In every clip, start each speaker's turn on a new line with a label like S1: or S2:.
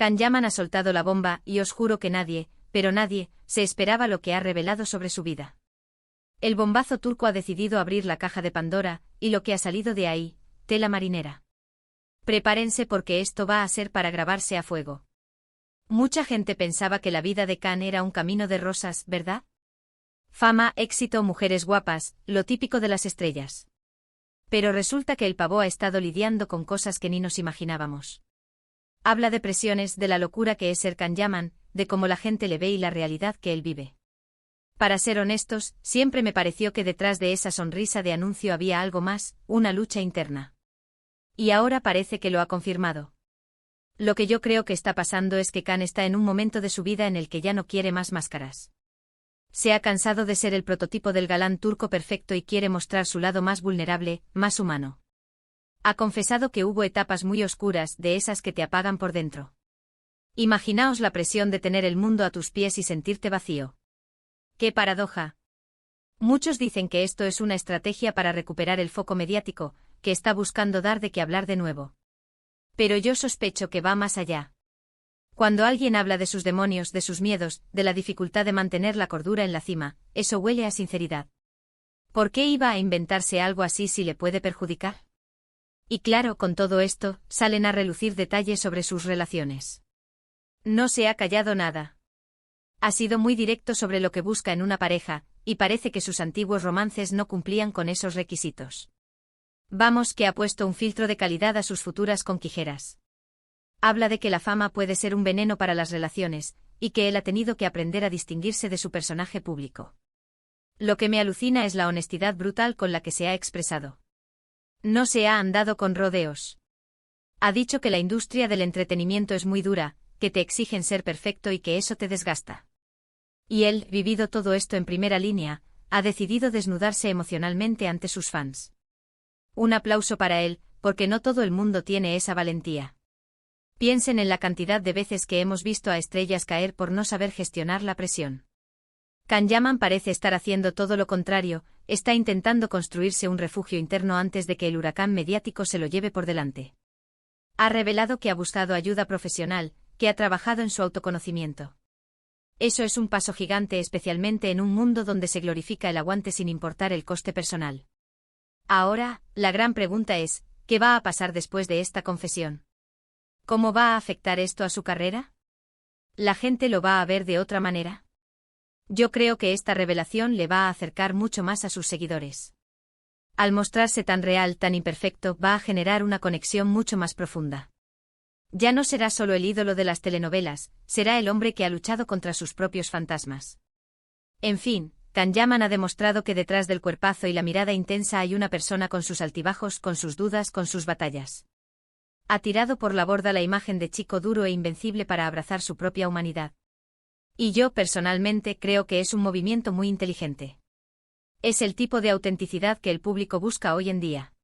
S1: Can Yaman ha soltado la bomba y os juro que nadie, pero nadie, se esperaba lo que ha revelado sobre su vida. El bombazo turco ha decidido abrir la caja de Pandora, y lo que ha salido de ahí, tela marinera. Prepárense porque esto va a ser para grabarse a fuego. Mucha gente pensaba que la vida de Can era un camino de rosas, ¿verdad? Fama, éxito, mujeres guapas, lo típico de las estrellas. Pero resulta que el pavo ha estado lidiando con cosas que ni nos imaginábamos. Habla de presiones, de la locura que es ser Can Yaman, de cómo la gente le ve y la realidad que él vive. Para ser honestos, siempre me pareció que detrás de esa sonrisa de anuncio había algo más, una lucha interna. Y ahora parece que lo ha confirmado. Lo que yo creo que está pasando es que Can está en un momento de su vida en el que ya no quiere más máscaras. Se ha cansado de ser el prototipo del galán turco perfecto y quiere mostrar su lado más vulnerable, más humano. Ha confesado que hubo etapas muy oscuras, de esas que te apagan por dentro. Imaginaos la presión de tener el mundo a tus pies y sentirte vacío. ¡Qué paradoja! Muchos dicen que esto es una estrategia para recuperar el foco mediático, que está buscando dar de qué hablar de nuevo. Pero yo sospecho que va más allá. Cuando alguien habla de sus demonios, de sus miedos, de la dificultad de mantener la cordura en la cima, eso huele a sinceridad. ¿Por qué iba a inventarse algo así si le puede perjudicar? Y claro, con todo esto, salen a relucir detalles sobre sus relaciones. No se ha callado nada. Ha sido muy directo sobre lo que busca en una pareja, y parece que sus antiguos romances no cumplían con esos requisitos. Vamos, que ha puesto un filtro de calidad a sus futuras conquijeras. Habla de que la fama puede ser un veneno para las relaciones, y que él ha tenido que aprender a distinguirse de su personaje público. Lo que me alucina es la honestidad brutal con la que se ha expresado. No se ha andado con rodeos. Ha dicho que la industria del entretenimiento es muy dura, que te exigen ser perfecto y que eso te desgasta. Y él, vivido todo esto en primera línea, ha decidido desnudarse emocionalmente ante sus fans. Un aplauso para él, porque no todo el mundo tiene esa valentía. Piensen en la cantidad de veces que hemos visto a estrellas caer por no saber gestionar la presión. Can Yaman parece estar haciendo todo lo contrario, está intentando construirse un refugio interno antes de que el huracán mediático se lo lleve por delante. Ha revelado que ha buscado ayuda profesional, que ha trabajado en su autoconocimiento. Eso es un paso gigante, especialmente en un mundo donde se glorifica el aguante sin importar el coste personal. Ahora, la gran pregunta es, ¿qué va a pasar después de esta confesión? ¿Cómo va a afectar esto a su carrera? ¿La gente lo va a ver de otra manera? Yo creo que esta revelación le va a acercar mucho más a sus seguidores. Al mostrarse tan real, tan imperfecto, va a generar una conexión mucho más profunda. Ya no será solo el ídolo de las telenovelas, será el hombre que ha luchado contra sus propios fantasmas. En fin, Can Yaman ha demostrado que detrás del cuerpazo y la mirada intensa hay una persona con sus altibajos, con sus dudas, con sus batallas. Ha tirado por la borda la imagen de chico duro e invencible para abrazar su propia humanidad. Y yo, personalmente, creo que es un movimiento muy inteligente. Es el tipo de autenticidad que el público busca hoy en día.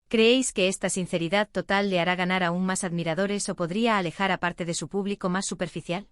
S1: ¿Creéis que esta sinceridad total le hará ganar aún más admiradores o podría alejar a parte de su público más superficial?